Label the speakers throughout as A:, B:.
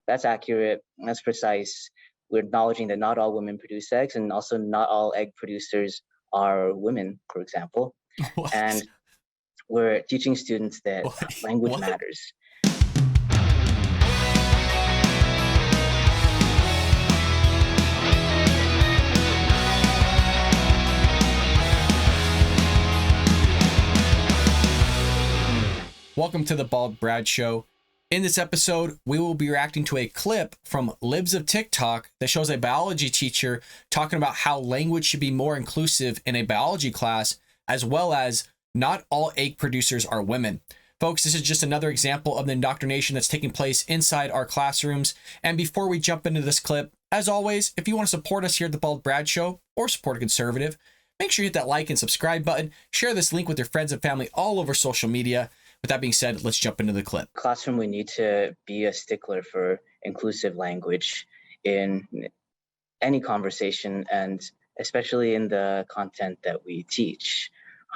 A: That's accurate. That's precise. We're acknowledging that not all women produce eggs, and also not all egg producers are women, for example.
B: What?
A: And we're teaching students that language
B: What?
A: matters.
B: Welcome to the Bald Brad Show. In this episode, we will be reacting to a clip from Libs of TikTok that shows a biology teacher talking about how language should be more inclusive in a biology class, as well as not all egg producers are women. Folks, this is just another example of the indoctrination that's taking place inside our classrooms. And before we jump into this clip, as always, if you want to support us here at the Bald Brad Show or support a conservative, make sure you hit that like and subscribe button. Share this link with your friends and family all over social media. With that being said, let's jump into the clip.
A: Classroom, we need to be a stickler for inclusive language in any conversation, and especially in the content that we teach.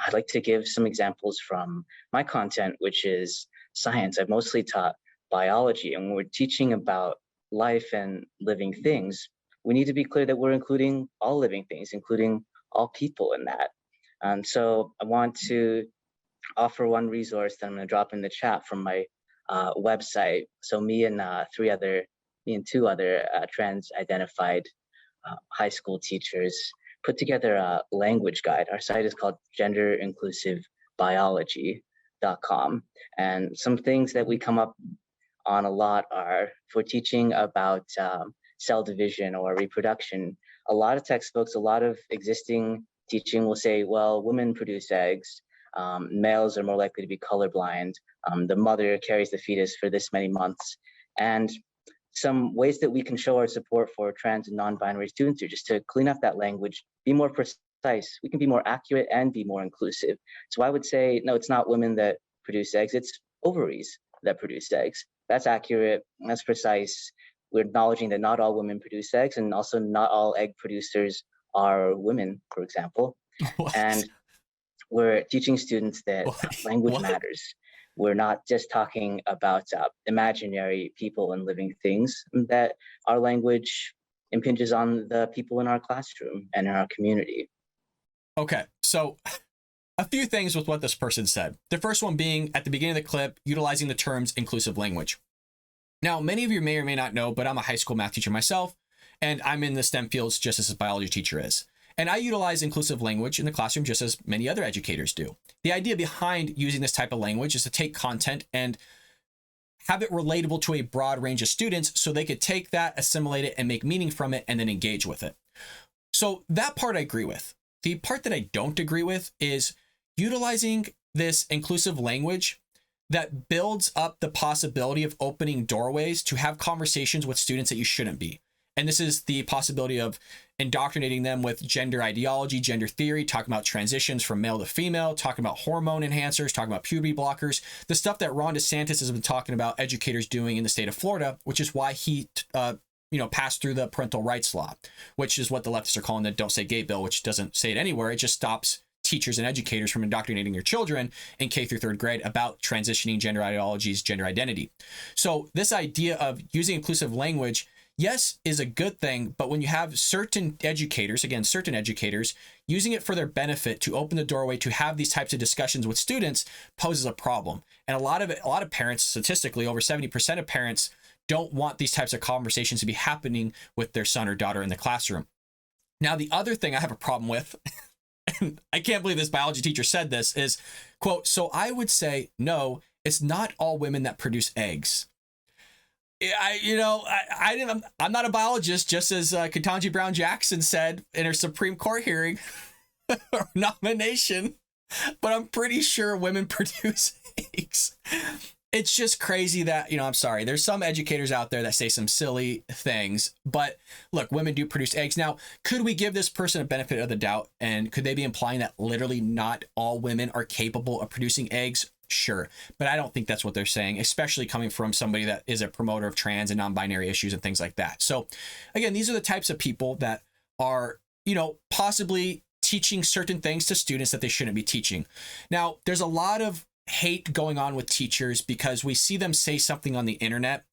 A: I'd like to give some examples from my content, which is science. I've mostly taught biology, and when we're teaching about life and living things, we need to be clear that we're including all living things, including all people in that. So I want to offer one resource that I'm going to drop in the chat from my website. So me and two other trans-identified high school teachers put together a language guide. Our site is called genderinclusivebiology.com. And some things that we come up on a lot are, if we're teaching about cell division or reproduction, a lot of textbooks, a lot of existing teaching will say, well, women produce eggs. Males are more likely to be colorblind. The mother carries the fetus for this many months. And some ways that we can show our support for trans and non-binary students are just to clean up that language, be more precise. We can be more accurate and be more inclusive. So I would say, no, it's not women that produce eggs, it's ovaries that produce eggs. That's accurate, that's precise. We're acknowledging that not all women produce eggs, and also not all egg producers are women, for example.
B: What?
A: And we're teaching students that language matters. We're not just talking about imaginary people and living things, that our language impinges on the people in our classroom and in our community.
B: Okay, so a few things with what this person said. The first one being at the beginning of the clip, utilizing the terms inclusive language. Now, many of you may or may not know, but I'm a high school math teacher myself, and I'm in the STEM fields just as a biology teacher is. And I utilize inclusive language in the classroom just as many other educators do. The idea behind using this type of language is to take content and have it relatable to a broad range of students so they could take that, assimilate it, and make meaning from it, and then engage with it. So that part I agree with. The part that I don't agree with is utilizing this inclusive language that builds up the possibility of opening doorways to have conversations with students that you shouldn't be. And this is the possibility of indoctrinating them with gender ideology, gender theory, talking about transitions from male to female, talking about hormone enhancers, talking about puberty blockers, the stuff that Ron DeSantis has been talking about educators doing in the state of Florida, which is why he passed through the parental rights law, which is what the leftists are calling the Don't Say Gay bill, which doesn't say it anywhere. It just stops teachers and educators from indoctrinating your children in K through third grade about transitioning gender ideologies, gender identity. So this idea of using inclusive language, yes, is a good thing, but when you have certain educators using it for their benefit to open the doorway to have these types of discussions with students poses a problem. And a lot of parents, statistically, over 70% of parents don't want these types of conversations to be happening with their son or daughter in the classroom. Now, the other thing I have a problem with, and I can't believe this biology teacher said this, is, quote, so I would say, no, it's not all women that produce eggs. I'm not a biologist, just as Ketanji Brown Jackson said in her Supreme Court hearing or nomination, but I'm pretty sure women produce eggs. It's just crazy that, I'm sorry, there's some educators out there that say some silly things, but look, women do produce eggs. Now, could we give this person a benefit of the doubt? And could they be implying that literally not all women are capable of producing eggs? Sure. But I don't think that's what they're saying, especially coming from somebody that is a promoter of trans and non-binary issues and things like that. So again, these are the types of people that are, possibly teaching certain things to students that they shouldn't be teaching. Now, there's a lot of hate going on with teachers because we see them say something on the internet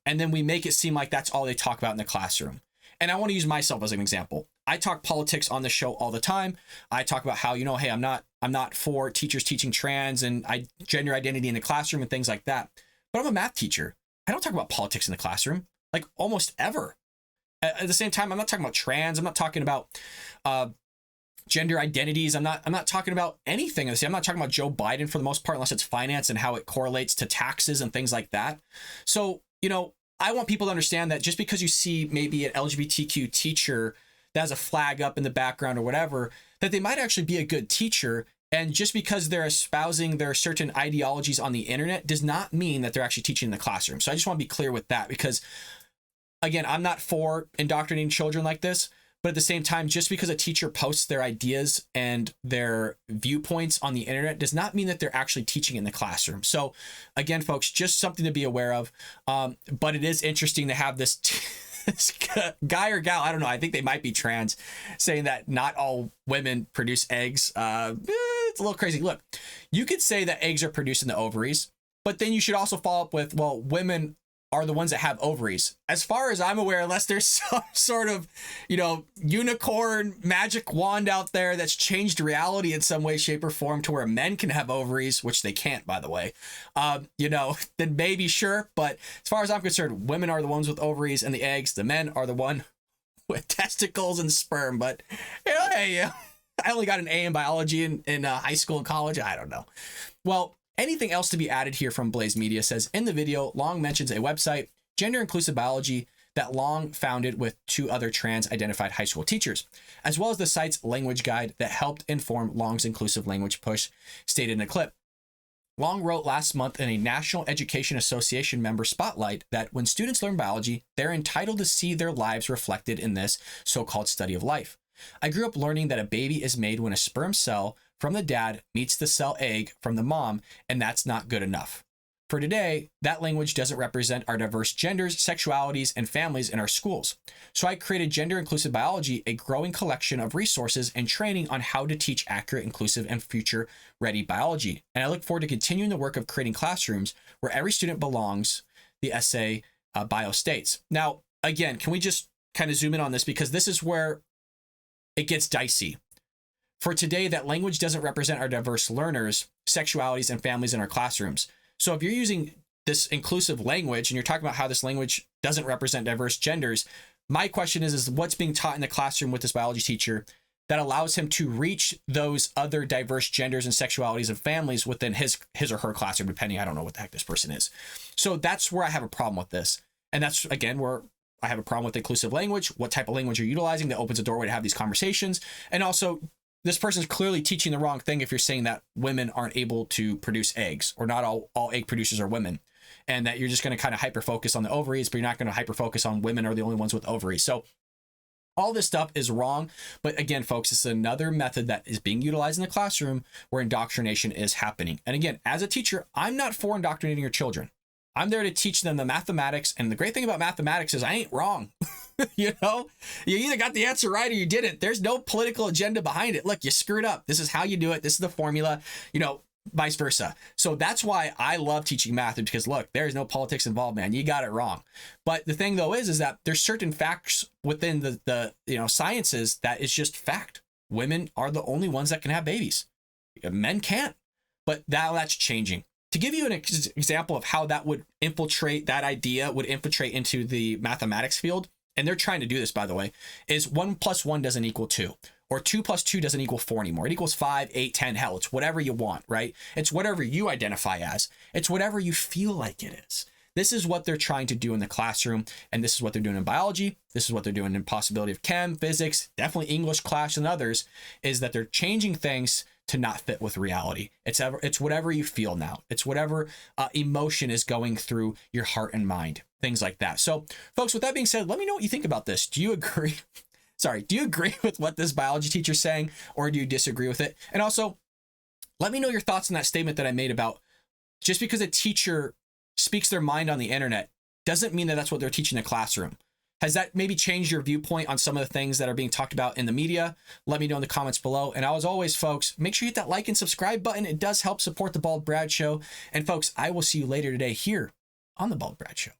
B: And then we make it seem like that's all they talk about in the classroom. And I want to use myself as an example. I talk politics on the show all the time. I talk about how, hey, I'm not for teachers teaching trans and gender identity in the classroom and things like that. But I'm a math teacher. I don't talk about politics in the classroom, like almost ever. At the same time, I'm not talking about trans. I'm not talking about gender identities. I'm not talking about anything. I'm not talking about Joe Biden for the most part, unless it's finance and how it correlates to taxes and things like that. So, I want people to understand that just because you see maybe an LGBTQ teacher that has a flag up in the background or whatever, that they might actually be a good teacher. And just because they're espousing their certain ideologies on the internet does not mean that they're actually teaching in the classroom. So I just want to be clear with that, because again, I'm not for indoctrinating children like this, but at the same time, just because a teacher posts their ideas and their viewpoints on the internet does not mean that they're actually teaching in the classroom. So again, folks, just something to be aware of. But it is interesting to have this, this guy or gal, I don't know, I think they might be trans, saying that not all women produce eggs. It's a little crazy. Look, you could say that eggs are produced in the ovaries, but then you should also follow up with, well, women are the ones that have ovaries. As far as I'm aware, unless there's some sort of, unicorn magic wand out there that's changed reality in some way, shape, or form to where men can have ovaries, which they can't, by the way, then maybe sure. But as far as I'm concerned, women are the ones with ovaries and the eggs. The men are the one with testicles and sperm. But, hey, I only got an A in biology in high school and college. I don't know. Well, anything else to be added here from Blaze Media says, in the video, Long mentions a website, Gender Inclusive Biology, that Long founded with 2 other trans-identified high school teachers, as well as the site's language guide that helped inform Long's inclusive language push, stated in a clip. Long wrote last month in a National Education Association member spotlight that when students learn biology, they're entitled to see their lives reflected in this so-called study of life. I grew up learning that a baby is made when a sperm cell from the dad meets the cell egg from the mom, and that's not good enough. For today, that language doesn't represent our diverse genders, sexualities, and families in our schools. So I created Gender Inclusive Biology, a growing collection of resources and training on how to teach accurate, inclusive, and future-ready biology. And I look forward to continuing the work of creating classrooms where every student belongs, the essay bio states. Now, again, can we just kind of zoom in on this, because this is where it gets dicey. For today, that language doesn't represent our diverse learners, sexualities, and families in our classrooms. So if you're using this inclusive language and you're talking about how this language doesn't represent diverse genders, my question is what's being taught in the classroom with this biology teacher that allows him to reach those other diverse genders and sexualities and families within his or her classroom, depending, I don't know what the heck this person is. So that's where I have a problem with this. And that's, again, where I have a problem with inclusive language. What type of language you're utilizing that opens a doorway to have these conversations. And also, this person's clearly teaching the wrong thing if you're saying that women aren't able to produce eggs, or not all egg producers are women, and that you're just going to kind of hyper focus on the ovaries, but you're not going to hyper focus on women are the only ones with ovaries. So all this stuff is wrong. But again, folks, it's another method that is being utilized in the classroom where indoctrination is happening. And again, as a teacher, I'm not for indoctrinating your children. I'm there to teach them the mathematics. And the great thing about mathematics is I ain't wrong. You either got the answer right or you didn't. There's no political agenda behind it. Look, you screwed up. This is how you do it. This is the formula, vice versa. So that's why I love teaching math, because look, there's no politics involved, man. You got it wrong. But the thing though is that there's certain facts within the sciences that is just fact. Women are the only ones that can have babies. Men can't. But that's changing. To give you an example of how that idea would infiltrate into the mathematics field, and they're trying to do this, by the way, is 1 + 1 doesn't equal 2, or 2 + 2 doesn't equal 4 anymore. It equals 5, 8, 10, hell, it's whatever you want, right? It's whatever you identify as. It's whatever you feel like it is. This is what they're trying to do in the classroom, and this is what they're doing in biology. This is what they're doing in possibility of chem, physics, definitely English class and others, is that they're changing things to not fit with reality. It's whatever you feel now. It's whatever emotion is going through your heart and mind, things like that. So folks, with that being said, let me know what you think about this. Do you agree? Do you agree with what this biology teacher's saying, or do you disagree with it? And also, let me know your thoughts on that statement that I made about just because a teacher speaks their mind on the internet doesn't mean that that's what they're teaching in the classroom. Has that maybe changed your viewpoint on some of the things that are being talked about in the media? Let me know in the comments below. And as always, folks, make sure you hit that like and subscribe button. It does help support the Bald Brad Show. And folks, I will see you later today here on the Bald Brad Show.